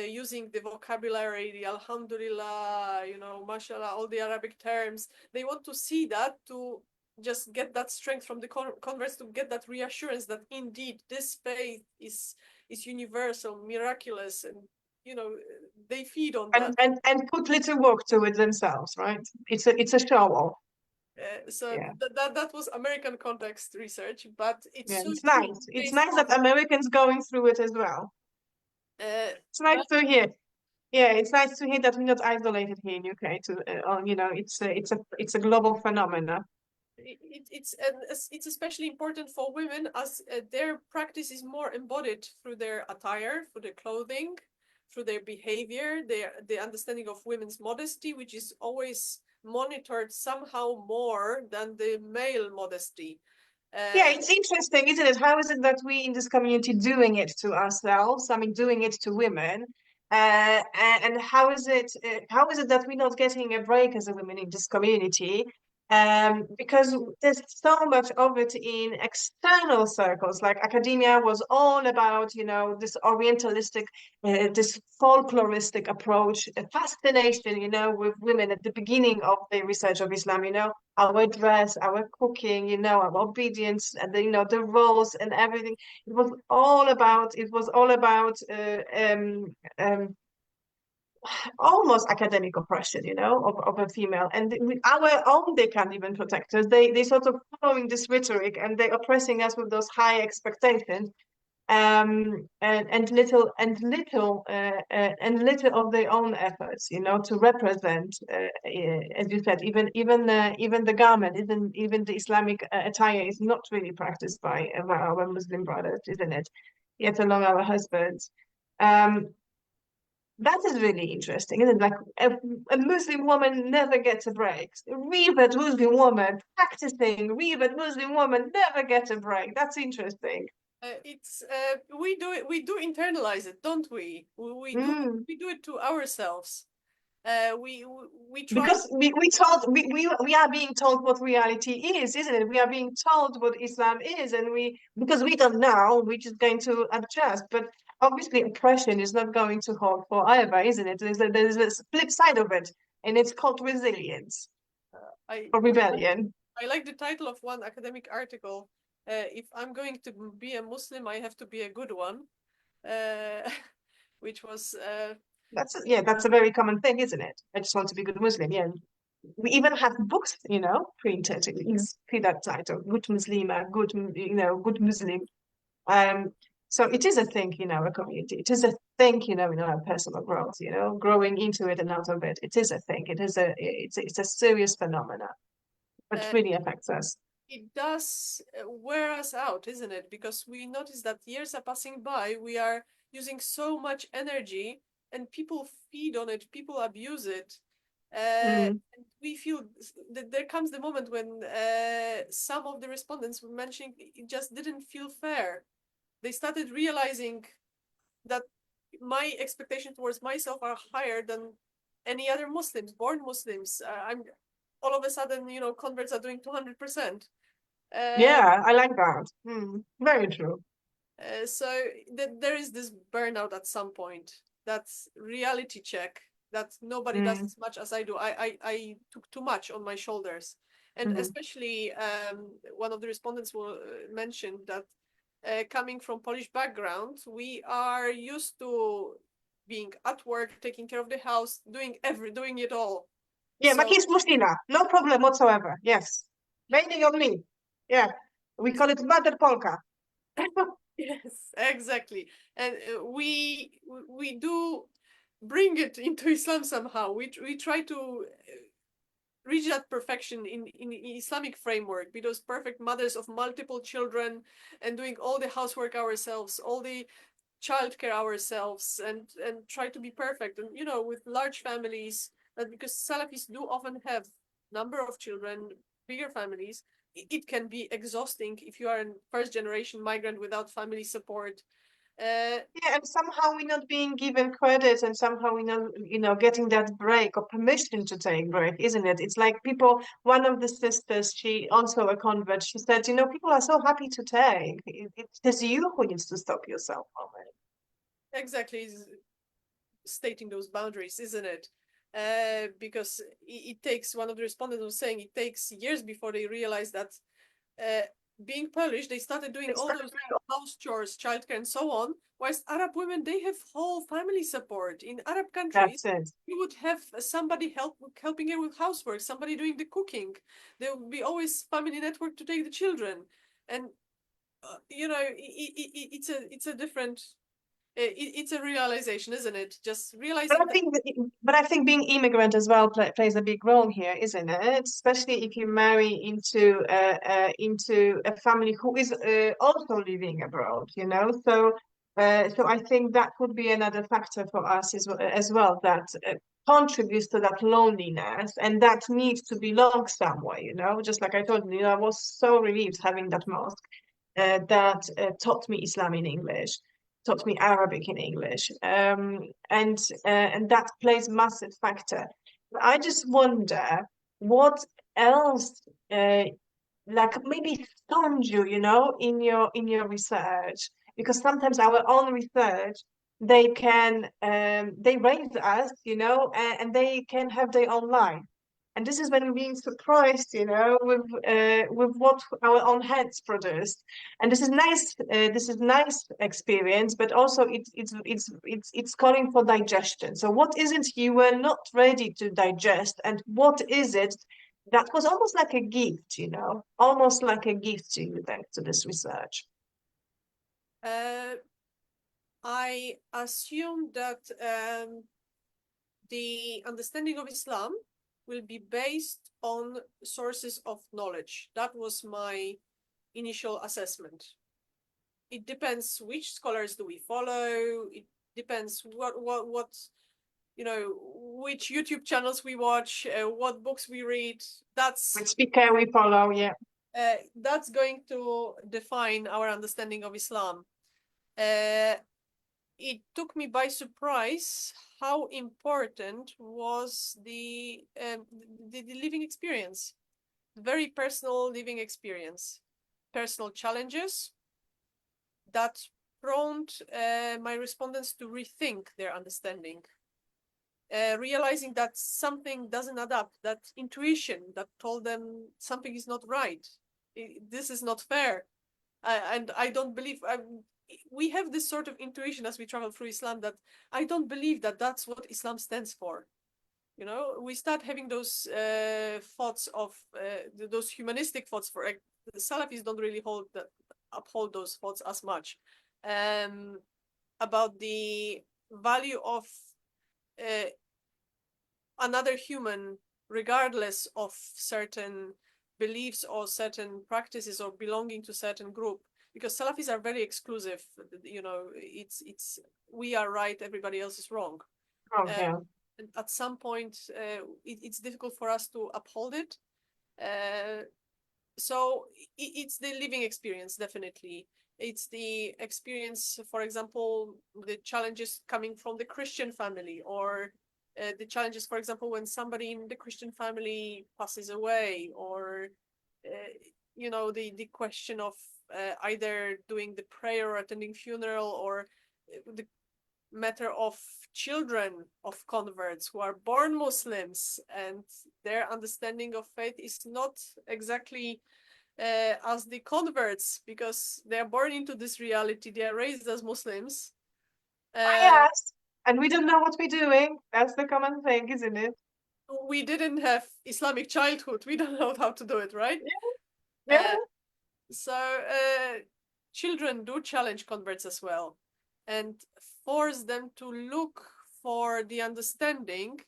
using the vocabulary, the Alhamdulillah, mashallah, all the Arabic terms. They want to see that to just get that strength from the converts, to get that reassurance that indeed this faith is universal, miraculous, and they feed on that. And put little work to it themselves, right? It's a show off. So Yeah. that was American context research, but it's Yeah, so it's true. nice. It's nice that Americans going through it as well. It's nice to hear. Yeah, it's nice to hear that we're not isolated here in UK. It's a global phenomena. It's especially important for women as their practice is more embodied through their attire, through their clothing, through their behavior, the understanding of women's modesty, which is always monitored somehow more than the male modesty. Yeah, it's interesting, isn't it? How is it that we in this community doing it to ourselves? I mean, doing it to women, and how is it that we're not getting a break as a women in this community? Because there's so much of it in external circles. Like academia was all about, this orientalistic, this folkloristic approach, a fascination, with women at the beginning of the research of Islam, our dress, our cooking, our obedience, and the roles and everything. It was all about almost academic oppression, of a female. And our own, they can't even protect us. They sort of following this rhetoric and they're oppressing us with those high expectations. And little of their own efforts, to represent, as you said, even the garment, even the Islamic attire is not really practiced by our Muslim brothers, isn't it? Yet along our husbands. Um, that is really interesting, isn't it? Like a Muslim woman never gets a break. Revered Muslim woman practicing, revered Muslim woman never gets a break. That's interesting. It's we do internalize it, don't we? Mm. We do it to ourselves. We try to. Because we are being told what reality is, isn't it? We are being told what Islam is, and because we don't know, we're just going to adjust. But obviously, oppression is not going to hold forever, isn't it? There's a flip side of it, and it's called resilience I or rebellion. I like the title of one academic article. If I'm going to be a Muslim, I have to be a good one, uh, which was That's a very common thing, isn't it? I just want to be a good Muslim. Yeah, we even have books, printed in that title, "Good Muslima," good Muslim. Um, so it is a thing in our community. It is a thing, in our personal growth, growing into it and out of it. It is a thing. It's a serious phenomena, but uh, really affects us. it does wear us out, isn't it? Because we notice that years are passing by, we are using so much energy, and people feed on it, people abuse it. Mm. And we feel that there comes the moment when some of the respondents were mentioning it just didn't feel fair. They started realizing that my expectations towards myself are higher than any other Muslims, born Muslims. I'm all of a sudden, converts are doing 200%. Uh, Yeah, I like that. Very true. so there is this burnout at some point. That's reality check that nobody does Mm. as much as I do. I took too much on my shoulders. And Mhm. especially one of the respondents will mention that coming from Polish background, we are used to being at work, taking care of the house, doing it all. Yeah, So Makis Mustina, no problem whatsoever. Yes, raining on me. Yeah, we call it Mother Polka. yes, exactly. And we do bring it into Islam somehow. We try to reach that perfection in Islamic framework, be those perfect mothers of multiple children and doing all the housework ourselves, all the childcare ourselves, and try to be perfect. And with large families, because Salafis do often have number of children, bigger families, it can be exhausting if you are a first generation migrant without family support. Uh, Yeah, and somehow we're not being given credit, and somehow we're not, getting that break or permission to take break, isn't it? It's like people, one of the sisters, she also a convert, she said, people are so happy to take. It's you who needs to stop yourself from it. exactly, stating those boundaries, isn't it? Because it takes, one of the respondents was saying, it takes years before they realize that uh, being Polish, they started doing all those house chores, childcare, and so on. Whilst Arab women, they have whole family support. In Arab countries, That's it. you would have somebody helping her with housework, somebody doing the cooking. There would be always family network to take the children, and it's a different. It's a realization, isn't it? Just But realizing I that. think, but I think being immigrant as well plays a big role here, isn't it? Especially if you marry into a family who is also living abroad, So I think that would be another factor for us as well that contributes to that loneliness and that need to belong somewhere, Just like I told you, I was so relieved having that mosque that taught me Islam in English, taught me Arabic in English, and that plays massive factor. I just wonder what else, like maybe stunned you, in your research, because sometimes our own research they raise us, and they can have their own life. And this is when we're being surprised, with what our own heads produced. And this is nice. This is nice experience, but also it's calling for digestion. So what is it you were not ready to digest, and what is it that was almost like a gift, almost like a gift to you thanks to this research? Uh, I assume that the understanding of Islam will be based on sources of knowledge. That was my initial assessment. It depends which scholars do we follow. It depends what which YouTube channels we watch, what books we read. Which speaker we follow, yeah. That's going to define our understanding of Islam. It took me by surprise how important was the living experience, very personal living experience, personal challenges that prompted my respondents to rethink their understanding, realizing that something doesn't add up, that intuition that told them something is not right, this is not fair, and I don't believe. We have this sort of intuition as we travel through Islam that I don't believe that that's what Islam stands for. We start having those thoughts of those humanistic thoughts. The Salafis don't really uphold those thoughts as much, about the value of another human, regardless of certain beliefs or certain practices or belonging to certain group. Because Salafis are very exclusive. It's we are right, everybody else is wrong. Okay. And at some point, it's difficult for us to uphold it. So it's the living experience, definitely. It's the experience, for example, the challenges coming from the Christian family, or the challenges, for example, when somebody in the Christian family passes away, or the question of either doing the prayer or attending funeral, or the matter of children of converts who are born Muslims and their understanding of faith is not exactly as the converts, because they are born into this reality, they are raised as Muslims. Yes, and we don't know what we're doing. That's the common thing, isn't it? We didn't have Islamic childhood, we don't know how to do it, right? Yeah. Yeah. So children do challenge converts as well, and force them to look for the understanding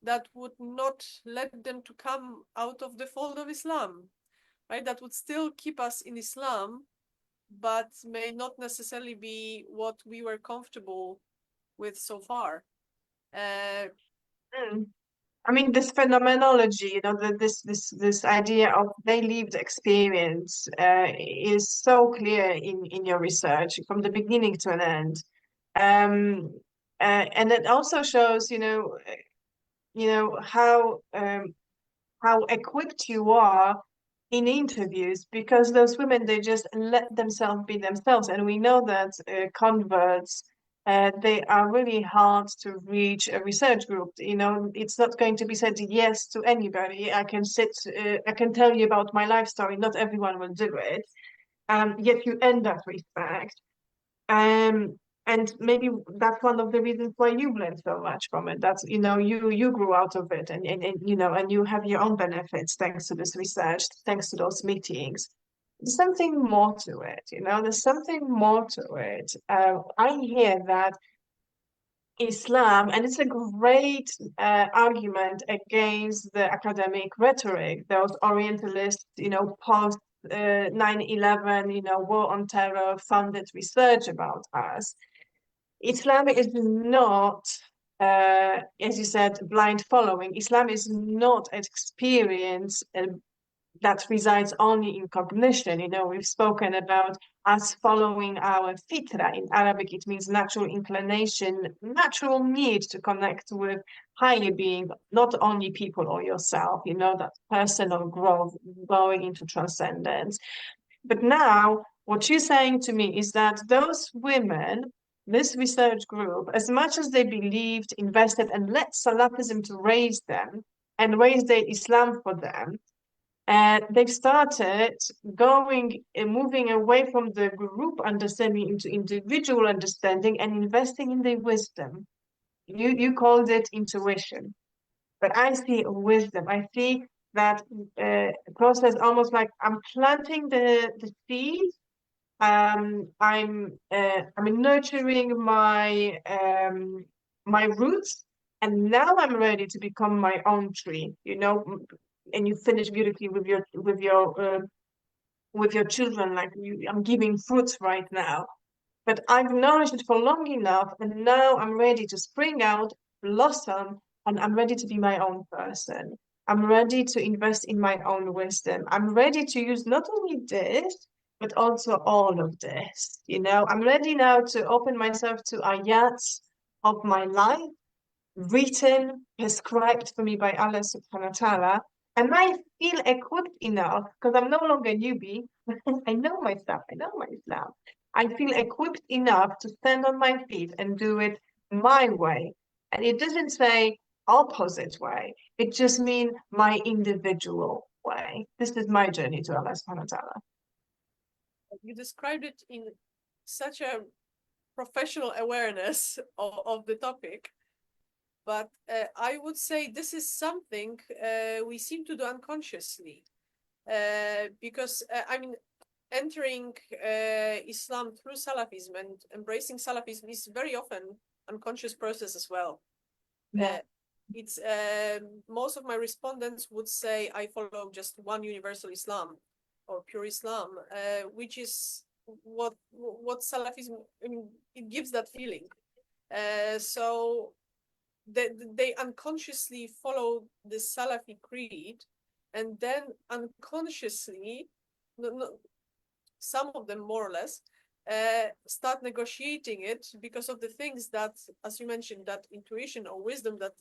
that would not let them to come out of the fold of Islam, right? That would still keep us in Islam, but may not necessarily be what we were comfortable with so far. Mm. I mean, this phenomenology, this idea of they lived experience is so clear in your research from the beginning to an end. Um, and it also shows, how equipped you are in interviews, because those women, they just let themselves be themselves, and we know that converts, they are really hard to reach a research group. It's not going to be said yes to anybody. I can tell you about my life story. Not everyone will do it, yet you earn that respect. um, and maybe that's one of the reasons why you learned so much from it. That's, you grew out of it, and you have your own benefits thanks to this research, thanks to those meetings. There's something more to it, there's something more to it. I hear that Islam, and it's a great argument against the academic rhetoric, those Orientalists, post 9/11, war on terror funded research about us. Islam is not, as you said, blind following. Islam is not an experience that resides only in cognition. We've spoken about us following our fitra. In Arabic, it means natural inclination, natural need to connect with higher being, not only people or yourself, that personal growth, going into transcendence. But now, what you're saying to me is that those women, this research group, as much as they believed, invested, and let Salafism to raise them, and raise their Islam for them. They've started moving away from the group understanding into individual understanding and investing in their wisdom. You called it intuition, but I see wisdom. I see that process almost like I'm planting the seed. I'm nurturing my roots, and now I'm ready to become my own tree. And you finish beautifully with your children. Like I'm giving fruits right now, but I've nourished it for long enough, and now I'm ready to spring out, blossom, and I'm ready to be my own person. I'm ready to invest in my own wisdom. I'm ready to use not only this, but also all of this. I'm ready now to open myself to ayats of my life, written, prescribed for me by Allah subhanahu wa ta'ala. And I feel equipped enough because I'm no longer a newbie. I know my stuff, I know my Islam. I feel equipped enough to stand on my feet and do it my way. And it doesn't say opposite way. It just means my individual way. This is my journey to Allah subhanahu wa ta'ala. You described it in such a professional awareness of the topic. But I would say this is something we seem to do unconsciously. Because, entering Islam through Salafism and embracing Salafism is very often unconscious process as well. Yeah. It's most of my respondents would say I follow just one universal Islam or pure Islam, which is what Salafism, it gives that feeling. So they unconsciously follow the Salafi creed, and then unconsciously, some of them more or less, start negotiating it because of the things that, as you mentioned, that intuition or wisdom, that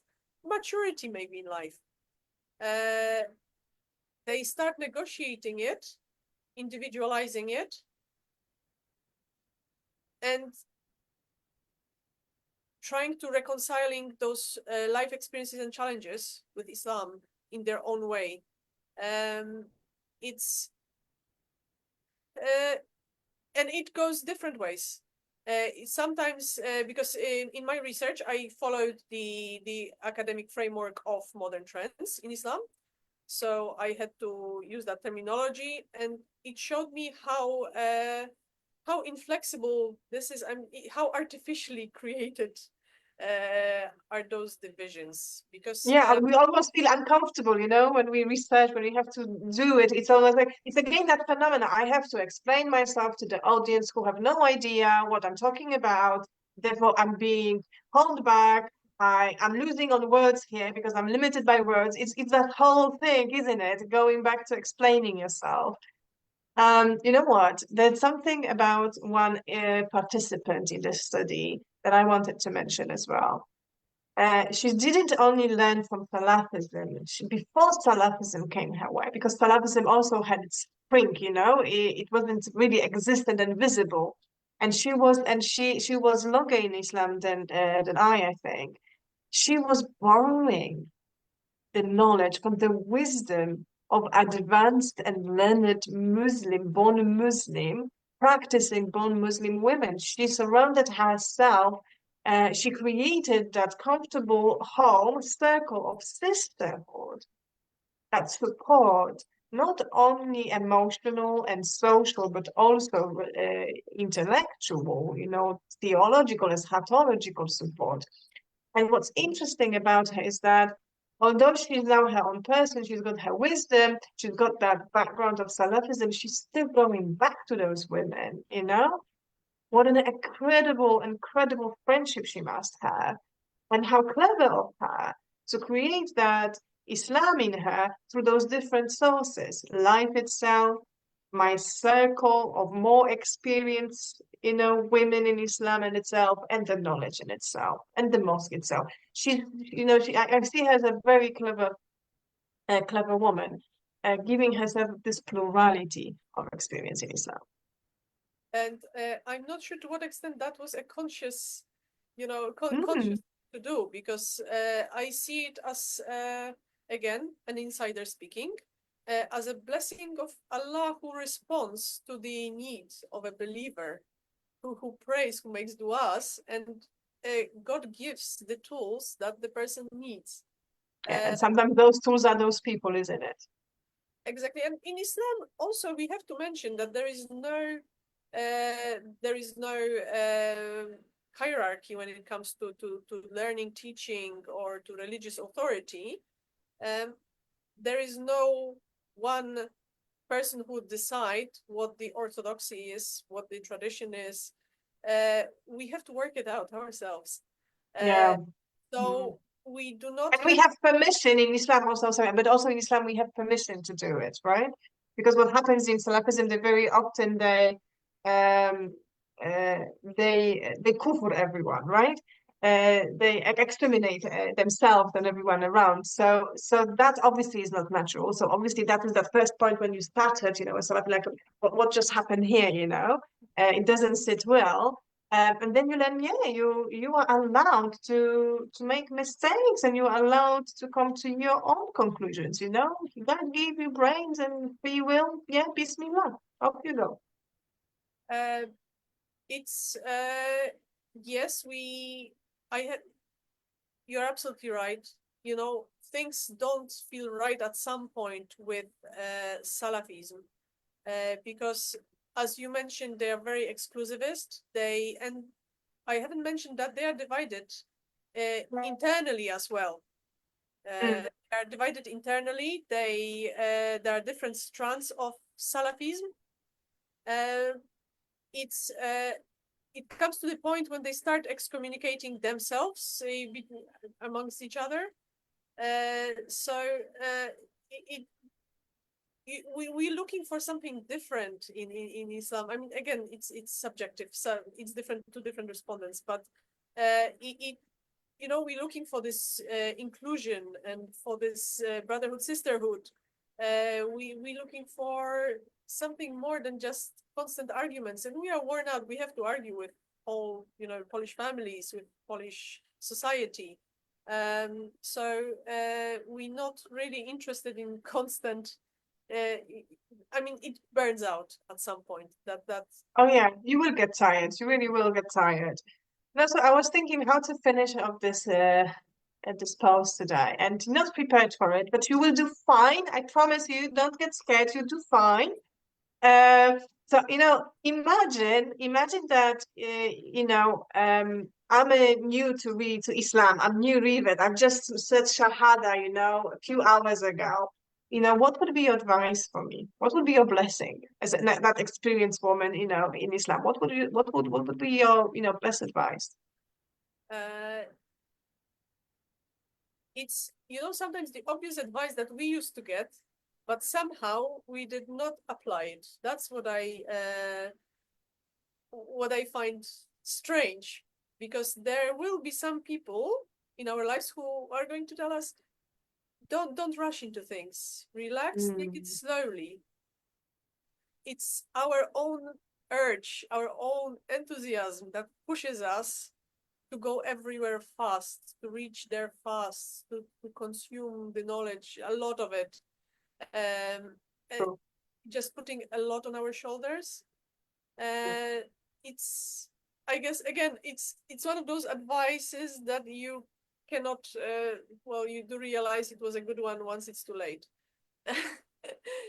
maturity maybe in life. They start negotiating it, individualizing it, and trying to reconciling those life experiences and challenges with Islam in their own way. It's and it goes different ways. Sometimes because in my research I followed the academic framework of modern trends in Islam, so I had to use that terminology, and it showed me how inflexible this is, and how artificially created are those divisions. Because Yeah, we almost feel uncomfortable, when we research, when we have to do it. It's almost like it's again that phenomena. I have to explain myself to the audience who have no idea what I'm talking about. Therefore, I'm being held back. I'm losing on words here because I'm limited by words. It's that whole thing, isn't it? Going back to explaining yourself. You know what? There's something about one participant in this study that I wanted to mention as well. She didn't only learn from Salafism. Before Salafism came her way, because Salafism also had its spring, it wasn't really existent and visible. And she was longer in Islam than I think. She was borrowing the knowledge from the wisdom of advanced and learned born Muslim, practicing born Muslim women. She surrounded herself, she created that comfortable home circle of sisterhood that support not only emotional and social, but also intellectual, theological and eschatological support. And what's interesting about her is that although she's now her own person, she's got her wisdom, she's got that background of Salafism, she's still going back to those women. What an incredible friendship she must have. And how clever of her to create that Islam in her through those different sources, life itself, my circle of more experience, women in Islam in itself, and the knowledge in itself, and the mosque itself. I see her as a very clever woman, giving herself this plurality of experience in Islam. And I'm not sure to what extent that was a conscious, conscious Mm. to do, because I see it as again, an insider speaking, as a blessing of Allah who responds to the needs of a believer, who prays, who makes du'as, and God gives the tools that the person needs. Yeah, and sometimes those tools are those people, isn't it? Exactly. And in Islam, also, we have to mention that there is no hierarchy when it comes to learning, teaching, or to religious authority. There is no one person who would decide what the orthodoxy is, what the tradition is. We have to work it out ourselves. Yeah. So we do not And we have permission in Islam also, sorry, but also in Islam we have permission to do it, right? Because what happens in Salafism, they very often um uh, they kufr everyone, right? They exterminate themselves and everyone around. So that obviously is not natural. So obviously that is the first point when you started, you know, a sort of like what just happened here, you know? It doesn't sit well. And then you learn, yeah, you are allowed to make mistakes and you're allowed to come to your own conclusions, you know? God gave you brains and free will, yeah, bismillah, off you go. uh, it's yes, I had you're absolutely right. You know, things don't feel right at some point with Salafism, because as you mentioned, they are very exclusivist. And I haven't mentioned that they are divided internally as well. Mm, They are divided internally. There are different strands of Salafism. Uh, it's it comes to the point when they start excommunicating themselves amongst each other. So it, we're looking for something different in Islam. I mean, again, it's subjective, so it's different to different respondents. But we're looking for this inclusion and for this brotherhood, sisterhood. We're looking for something more than just constant arguments, and we are worn out. We have to argue with whole, Polish families, with Polish society. So we're not really interested in constant. I mean, it burns out at some point. That's oh yeah, you will get tired. You really will get tired. No, so I was thinking how to finish up this post today, and not prepared for it, but you will do fine. I promise you. Don't get scared. You do fine. Uh, so imagine that I'm new to read to Islam. I'm new read it. I've just said Shahada, a few hours ago. What would be your advice for me? What would be your blessing as that experienced woman, in Islam? What would be your, best advice? uh, it's sometimes the obvious advice that we used to get, but somehow we did not apply it. That's what I find strange, because there will be some people in our lives who are going to tell us, don't rush into things, relax, take it Mm, slowly. It's our own urge, our own enthusiasm that pushes us to go everywhere fast, to reach there fast, to consume the knowledge, a lot of it. Um, uh, true. just putting a lot on our shoulders. Uh, it's, I guess, again, it's one of those advices that you cannot. Well, you do realize it was a good one once it's too late.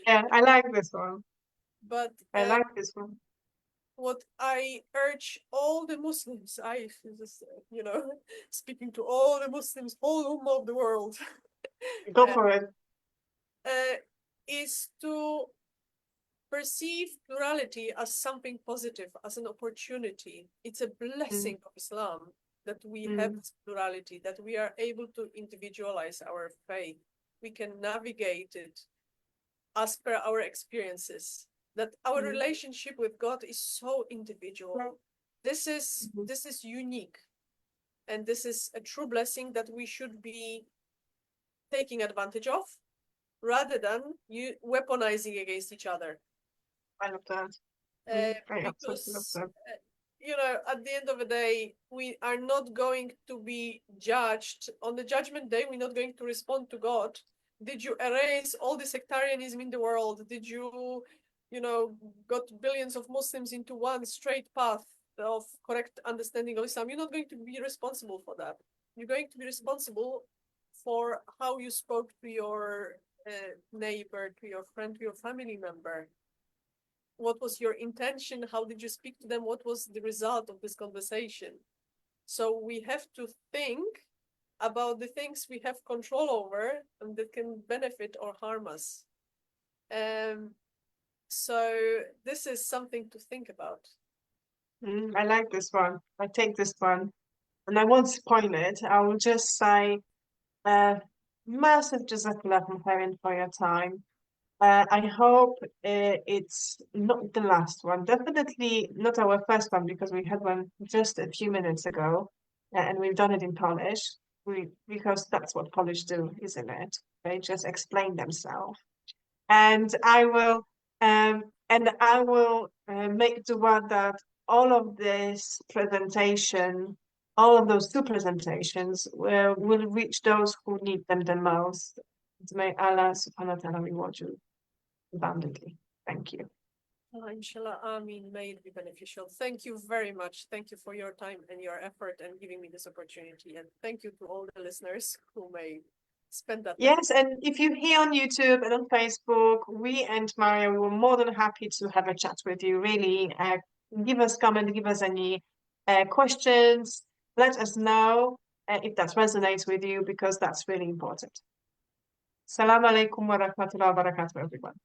Yeah, I like this one. But I like this one. what I urge all the Muslims, I just, speaking to all the Muslims, whole Ummah of the world, Go uh, for it. uh, is to perceive plurality as something positive, as an opportunity. It's a Mm, blessing of Islam that we have mm, this plurality, that we are able to individualize our faith. We can navigate it as per our experiences, that our mm, relationship with God is so individual. This is mhm. this is unique, and this is a true blessing that we should be taking advantage of, rather than you weaponizing against each other. I love that. I absolutely love Because that. at the end of the day, we are not going to be judged on the judgment day. We're not going to respond to God Did you erase all the sectarianism in the world? Did you, got billions of Muslims into one straight path of correct understanding of Islam? You're not going to be responsible for that. You're going to be responsible for how you spoke to your neighbor, to your friend, to your family member. What was your intention? How did you speak to them? What was the result of this conversation? So we have to think about the things we have control over and that can benefit or harm us. So this is something to think about. I like this one. I take this one. And I won't spoil it. I will just say massive jazakallah khairan for your time. I hope it's not the last one. Definitely not our first one because we had one just a few minutes ago, and we've done it in Polish. Because that's what Polish do, isn't it? They just explain themselves. And I will make the one that all of this presentation, all of those two presentations, will reach those who need them the most. May Allah subhanahu wa ta'ala reward you abundantly. Thank you. Inshallah, Amin, may it be beneficial. Thank you very much. Thank you for your time and your effort and giving me this opportunity. And thank you to all the listeners who may spend that time. Yes, and if you're here on YouTube and on Facebook, we and Maria, we were more than happy to have a chat with you. Really, give us comment, give us any questions. Let us know if that resonates with you because that's really important. Assalamu alaikum wa rahmatullahi wa barakatuh, everyone.